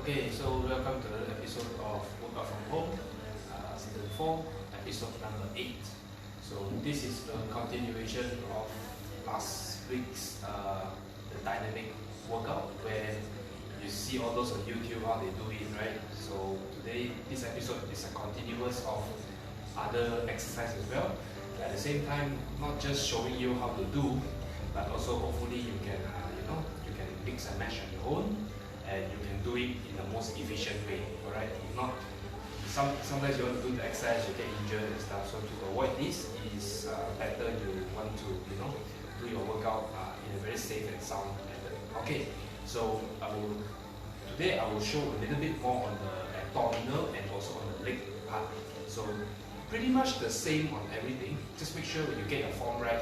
Okay, so welcome to the episode of Workout from Home, season 4, episode number 8. So this is a continuation of last week's the dynamic workout where you see all those on YouTube how they do it, right? So today this episode is a continuous of other exercises as well. At the same time, not just showing you how to do, but also hopefully you can you can mix and match on your own, and you can do it in the most efficient way. Alright, if not, sometimes you want to do the exercise, you get injured and stuff. So to avoid this, is better you want to do your workout in a very safe and sound method. Okay, so today I will show a little bit more on the abdominal and also on the leg part. So pretty much the same on everything. Just make sure when you get your form right,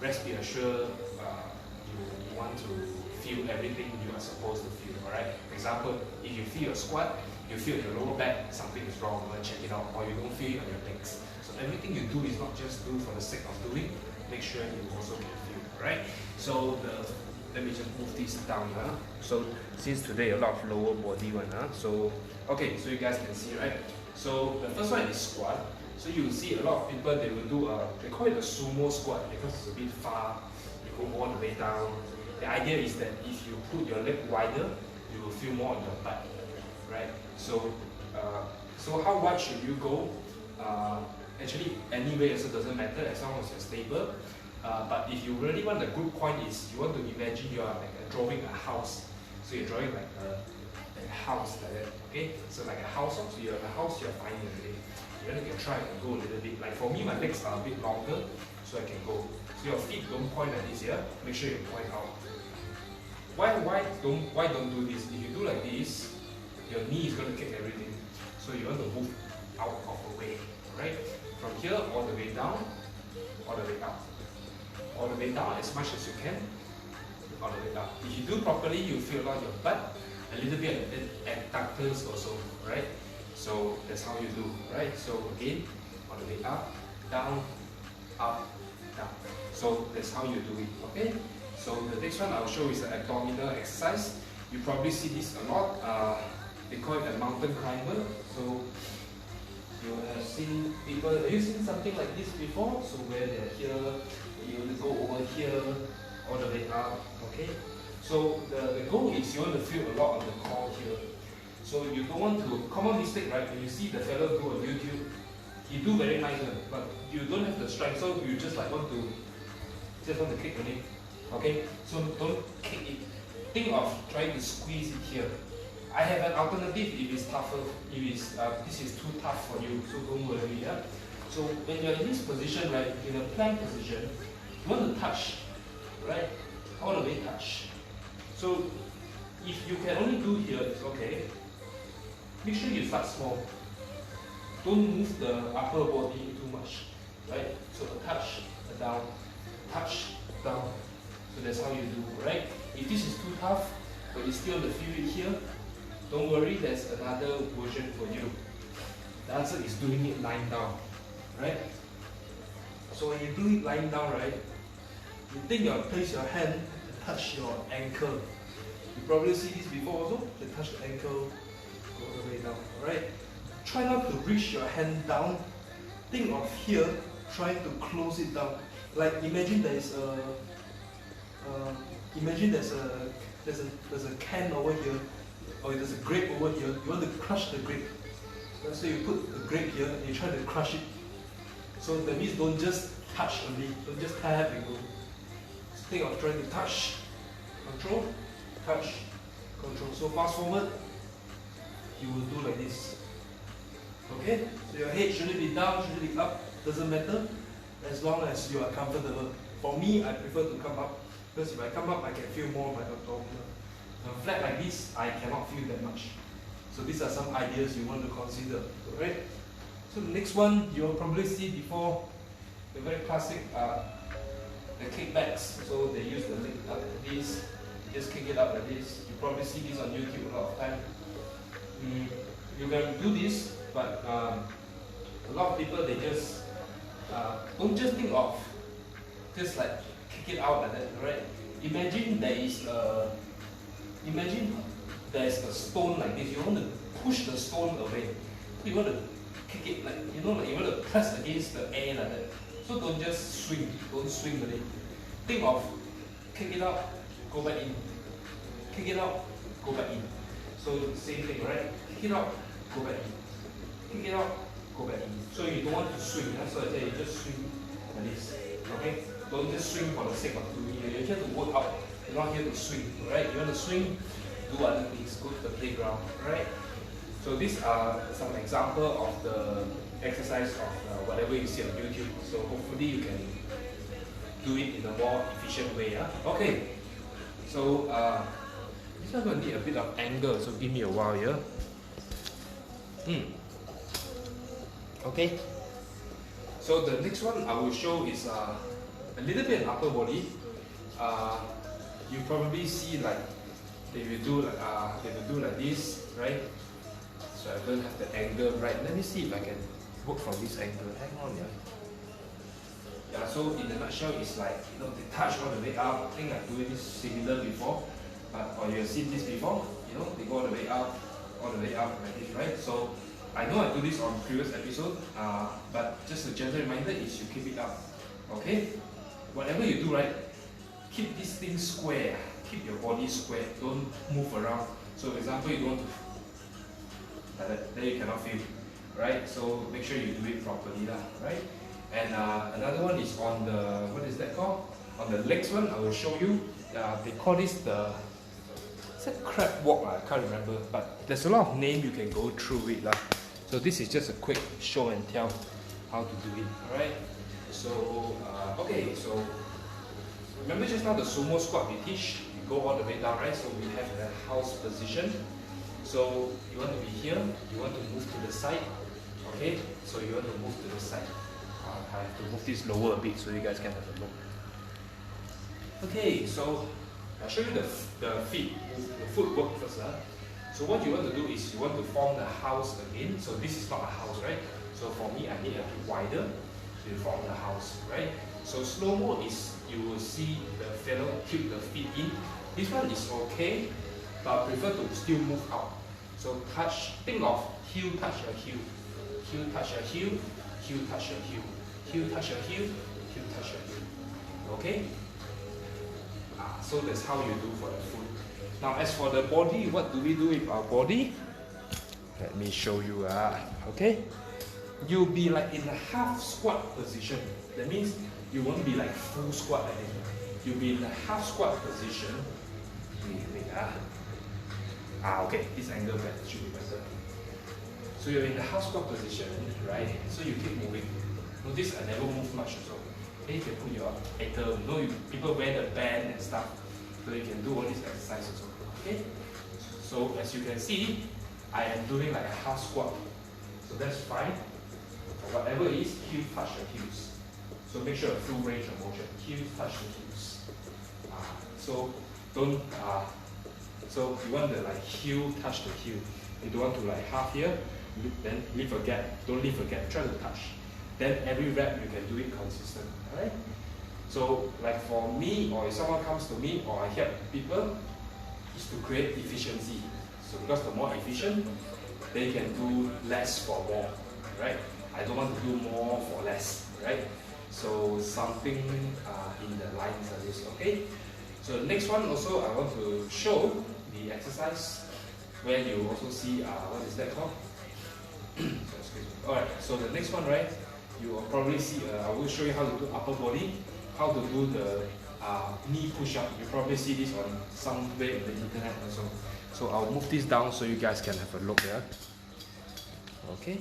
rest be assured you want to feel everything you are supposed to feel. Alright. For example, if you feel your squat, you feel your lower back, something is wrong, check it out, or you don't feel it on your legs. So everything you do is not just do for the sake of doing, make sure you also can feel. Alright. So let me just move this down. So since today a lot of lower body one, so okay, so you guys can see, right? So the first one is squat. So you will see a lot of people, they will do they call it a sumo squat because it's a bit far, you go all the way down. The idea is that if you put your leg wider, you will feel more on your butt, right? So so how wide should you go? Actually, anyway also doesn't matter as long as you're stable. But if you really want, the good point is you want to imagine you are like drawing a house. So you're drawing like a house like that, okay? So like a house, so you're a house, you're fine already. You can try and go a little bit. Like for me, my legs are a bit longer, so I can go. So your feet don't point like this here. Make sure you point out. Why don't do this? If you do like this, your knee is going to kick everything. So you want to move out of the way, right? From here all the way down, all the way up, all the way down as much as you can, all the way down. If you do properly, you feel a lot your butt, a little bit at adductors also, right? So that's how you do, right? So again, all the way up, down, up, down. So that's how you do it, okay? So the next one I'll show is the abdominal exercise. You probably see this a lot. They call it a mountain climber. So you have seen people, have you seen something like this before? So where they're here, you go over here, all the way up, okay? So the goal is you want to feel a lot on the core here. So you don't want to, common mistake, right? When you see the fellow do on YouTube, he do very nice, but you don't have the strength, so you just want to kick on it. Okay? So don't kick it. Think of trying to squeeze it here. I have an alternative if it's tougher, if this is too tough for you, so don't worry. Yeah? So when you're in this position, right, in a plank position, you want to touch, right? All the way touch. So if you can only do here, it's okay. Make sure you start small. Don't move the upper body too much, right? So a touch, a down, touch, down. So that's how you do, right? If this is too tough, but you still feel it here, don't worry, there's another version for you. The answer is doing it lying down, right? So when you do it lying down, right, you think you place your hand to touch your ankle. You probably see this before also, to touch the ankle, go all the way down, alright? Try not to reach your hand down. Think of here, trying to close it down. Like imagine there's a can over here, or there's a grape over here. You want to crush the grape. So you put the grape here and you try to crush it. So that means don't just touch only, don't just tap and go. Think of trying to touch, control, touch, control. So fast forward, you will do like this. Okay? So your head shouldn't be down, shouldn't be up, doesn't matter, as long as you are comfortable. For me, I prefer to come up, because if I come up, I can feel more of my abdominal. Flat like this, I cannot feel that much. So these are some ideas you want to consider. Alright? So the next one, you'll probably see before, the very classic the kickbacks. So they use the leg up like this, just kick it up like this. You probably see this on YouTube a lot of time. You can do this, but a lot of people, they just don't just think of just like kick it out like that, right? Imagine there is imagine there's a stone like this, you want to push the stone away. So you want to kick it like, you know, like you want to press against the air like that. So don't just swing, don't swing with it. Think of kick it out, go back in. Kick it out, go back in. So same thing, right? Kick it out, go back in. Kick it out, go back in. So you don't want to swing, so I say you just swing like this. Okay? Don't just swing for the sake of doing it. You're here to work out. You're not here to swing, right? You want to swing, do other things, go to the playground, right? So these are some example of the exercise of whatever you see on YouTube. So hopefully you can do it in a more efficient way. Okay. So this one going to need a bit of angle. So give me a while here. Okay. So the next one I will show is a little bit of upper body. You probably see like they will do like this, right? So I don't have the angle right. Let me see if I can work from this angle. Hang on, yeah. So in a nutshell, it's like, you know, they touch all the way up. I think I've doing this similar before, or you have seen this before. You know, they go all the way up like this, right? So I know I do this on previous episode, but just a gentle reminder is you keep it up. Okay? Whatever you do, right? Keep this thing square. Keep your body square. Don't move around. So for example, you don't want to then you cannot feel, right? So make sure you do it properly, right? And another one is on the, what is that called? On the legs one, I will show you. They call this the, is that crab walk? I can't remember, but there's a lot of name you can go through it. So this is just a quick show and tell how to do it, alright? So, okay, so remember just now the sumo squat we teach, you go all the way down, right? So we have the house position. So you want to be here, you want to move to the side, okay? So you want to move to the side. I have to move this lower a bit so you guys can have a look. Okay, so I'll show you the feet, the footwork first. So what you want to do is you want to form the house again. So this is not a house, right? So for me, I need a bit wider to form the house, right? So slow-mo is, you will see the fellow tilt the feet in. This one is okay, but I prefer to still move out. So touch, think of heel touch your heel, heel touch your heel, heel touch your heel, heel touch your heel, heel touch your heel. Okay? So that's how you do for the foot. Now as for the body, what do we do with our body? Let me show you. Okay? You'll be like in a half squat position. That means you won't be like full squat like this. You'll be in a half squat position. Okay, this angle should be better. So you're in the half squat position, right? So you keep moving. Notice I never move much also. Okay, you can put your ankle. You know, people wear the band and stuff, so you can do all these exercises also. Okay. So as you can see, I am doing like a half squat. So that's fine. Whatever it is, heel touch your heels. So make sure a full range of motion. Heel touch the heels. So don't. So you want the like heel touch the heel. You don't want to like half here, then leave a gap. Don't leave a gap. Try to touch. Then every rep you can do it consistent. Alright? So like for me, or if someone comes to me, or I help people, is to create efficiency. So because the more efficient, they can do less for more. Right? I don't want to do more for less. Right? So something in the lines of this. Okay? So the next one also I want to show the exercise where you also see what is that called? Alright, so the next one, right? You will probably see, I will show you how to do upper body, how to do the knee push-up. You probably see this on somewhere in the internet also. So I'll move this down so you guys can have a look there. Okay.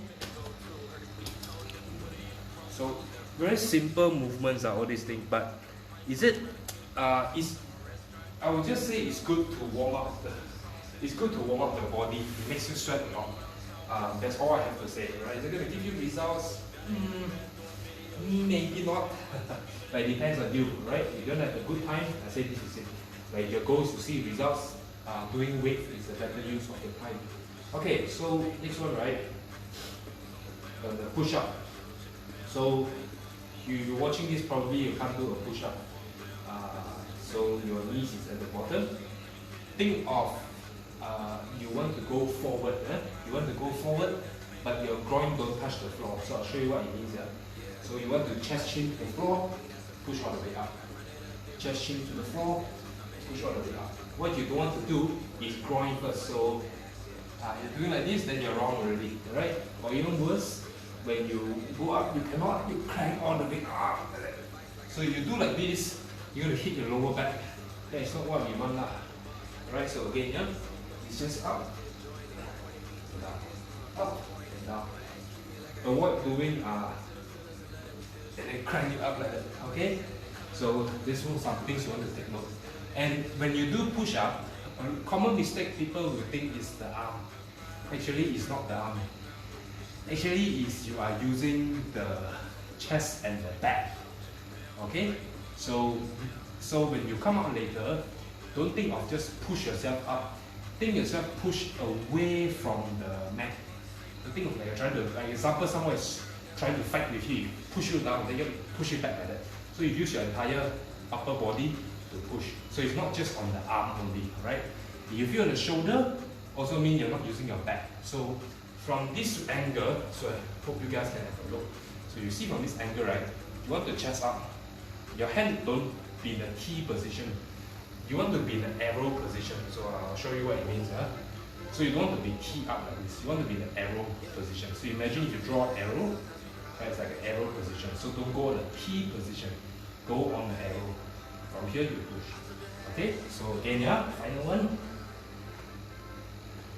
So very simple movements are all these things, but is it? I would just say it's good to warm up the body. It makes you sweat a lot. That's all I have to say. Right? Is it going to give you results? Maybe not. But it depends on you, right? If you don't have a good time, I say this is it. Like your goal is to see results. Doing weight is a better use of your time. Okay, so next one, right? The push-up. So you're watching this, probably you can't do a push-up. So your knees is at the bottom. Think of you want to go forward. You want to go forward, but your groin don't touch the floor. So I'll show you what it means. So you want to chest chin to the floor, push all the way up. Chest chin to the floor, push all the way up. What you don't want to do is groin first. So you're doing like this, then you're wrong already, right? Or even worse, when you go up, you cannot, you crank all the way up. So if you do like this, you're going to hit your lower back. That is not what we want lah. Right, so again, it's just up, down, up, and down. Avoid doing and then crank it up like that, okay? So this one some things you want to take note. And when you do push up, a common mistake people will think is the arm. Actually, it's not the arm. Actually, is you are using the chest and the back. Okay? So when you come out later, don't think of just push yourself up. Think yourself push away from the mat. Don't think of like you're trying to, like example, someone is trying to fight with you, push you down, then you push it back like that. So you use your entire upper body to push. So it's not just on the arm only, right? If you're on the shoulder, also means you're not using your back. So from this angle, so I hope you guys can have a look. So you see from this angle, right? You want the chest up. Your hand don't be in the T position. You want to be in the arrow position. So I'll show you what it means. So you don't want to be T up like this. You want to be in the arrow position. So imagine if you draw an arrow, right? It's like an arrow position. So don't go on the T position. Go on the arrow. From here you push. Okay? So again, final one.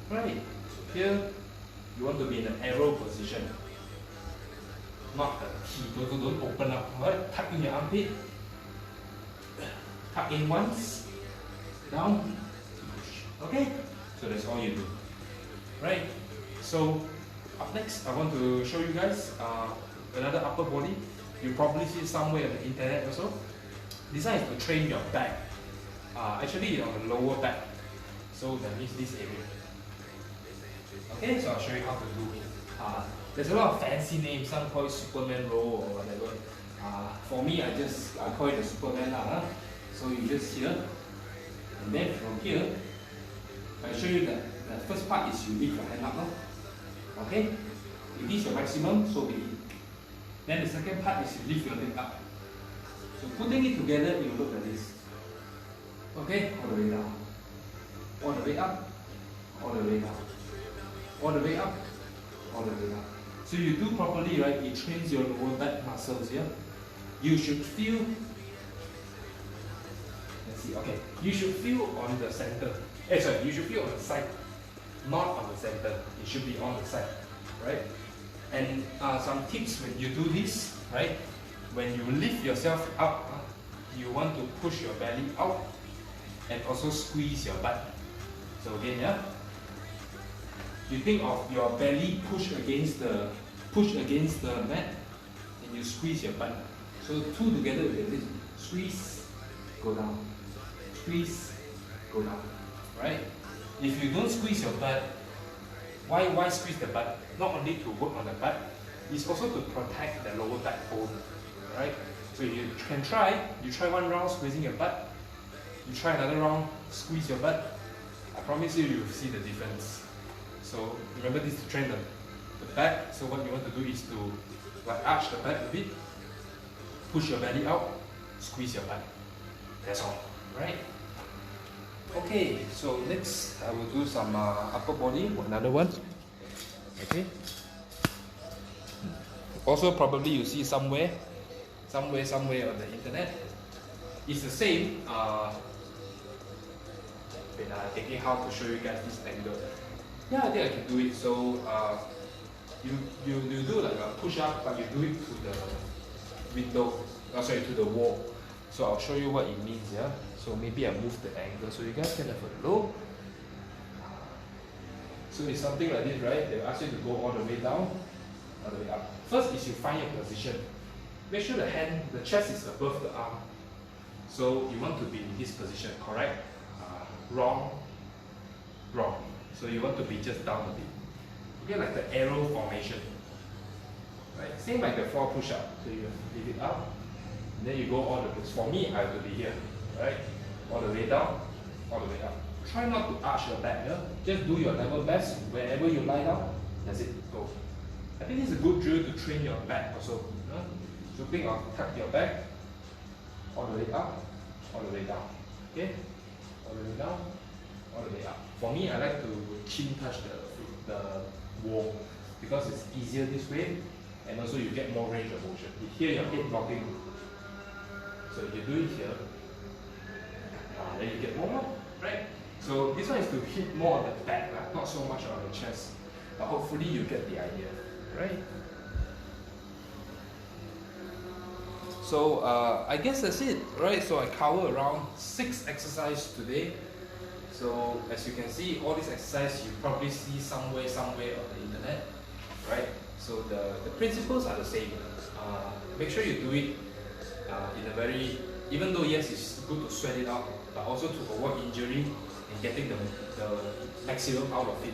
Right. So here you want to be in the arrow position. Not the T. Don't open up. Right? Tuck in your armpit. Tuck in once. Down, push. Okay? So that's all you do. Right? So up next, I want to show you guys another upper body. You probably see it somewhere on the internet also. This one is to train your back. Actually, on the lower back. So that means this area. Okay, so I'll show you how to do it. There's a lot of fancy names. Some call it Superman roll or whatever. For me, I call it the Superman. So you just here. And then from here, I'll show you that the first part is you lift your hand up. Okay? If this is your maximum, so be it. Then the second part is you lift your leg up. So putting it together, you look like this. Okay? All the way down. All the way up. All the way down. All the way up. All the way down. So you do properly, right? It trains your lower back muscles here. You should feel. Okay, you should feel on the center. You should feel on the side, not on the center. It should be on the side, right? And some tips when you do this, right? When you lift yourself up, you want to push your belly out and also squeeze your butt. So again, you think of your belly push against the mat, and you squeeze your butt. So two together with this, squeeze, go down. Squeeze, go down, right? If you don't squeeze your butt, why squeeze the butt? Not only to work on the butt, it's also to protect the lower backbone, right? So you can you try one round squeezing your butt, you try another round, squeeze your butt. I promise you, you'll see the difference. So remember this to train the back. So what you want to do is to like arch the back a bit, push your belly out, squeeze your butt. That's all, right? Okay, so next I will do some upper body, another one. Okay. Also probably you see somewhere on the internet. It's the same. Thinking how to show you guys this angle. Yeah, I think I can do it. So you do like a push up, but you do it to the window. To the wall. So I'll show you what it means. Yeah. So maybe I move the angle so you guys can have a look. So it's something like this, right? They'll ask you to go all the way down, all the way up. First is you find your position. Make sure the chest is above the arm. So you want to be in this position, correct? Wrong. So you want to be just down a bit. You get like the arrow formation. Right? Same like the floor push-up. So you lift it up, and then you go all the way. For me, I have to be here. Right? All the way down, all the way up. try not to arch your back. Just do your level best wherever you lie down. That's it. Go. I think this is a good drill to train your back also. So think of tap your back all the way up, all the way down. Okay, all the way down, all the way up. For me, I like to chin touch the wall because it's easier this way, and also you get more range of motion. You hear your head blocking. So if you do it here, then you get more, right? So this one is to hit more on the back, not so much on the chest. But hopefully you get the idea, right? So I guess that's it, right? So I cover around 6 exercises today. So as you can see, all these exercises you probably see somewhere on the internet, right? So the principles are the same. Make sure you do it in a very, even though yes, it's good to sweat it out, but also to avoid injury and getting the maximum out of it,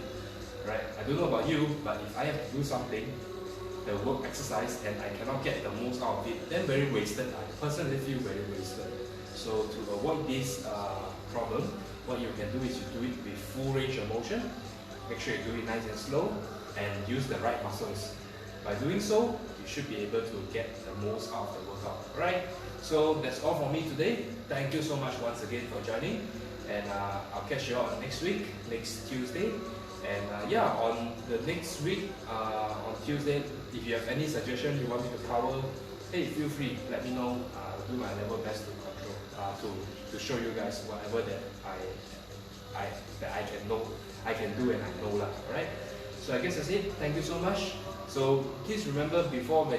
right? I don't know about you, but if I have to do something, the work exercise, and I cannot get the most out of it, then very wasted. I personally feel very wasted. So to avoid this problem, what you can do is you do it with full range of motion. Make sure you do it nice and slow, and use the right muscles. By doing so, you should be able to get the most out of the workout. Alright, so that's all for me today. Thank you so much once again for joining, and I'll catch you all next week, next Tuesday. And yeah, on the next week, on Tuesday, if you have any suggestion you want me to cover, hey, feel free, let me know. I'll do my level best to control, to show you guys whatever that I can know, I can do and I know lah. Alright. So I guess that's it. Thank you so much. So please remember before we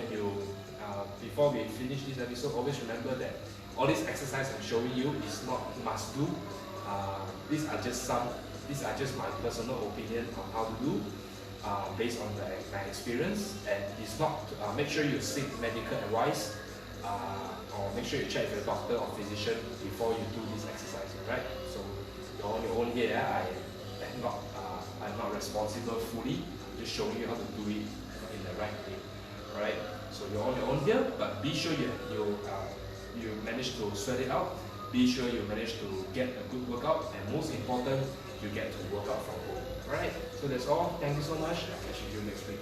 finish this episode, always remember that all these exercises I'm showing you is not must do. These are just my personal opinion on how to do, based on my experience, and it's not. Make sure you seek medical advice, or make sure you check with your doctor or physician before you do this exercise. Right? So you're on your own here. I'm not responsible fully. Just showing you how to do it in the right way. Right? So you're on your own here, but be sure you manage to sweat it out. Be sure you manage to get a good workout, and most important, you get to work out from home. Alright, so that's all. Thank you so much. I'll catch you next week.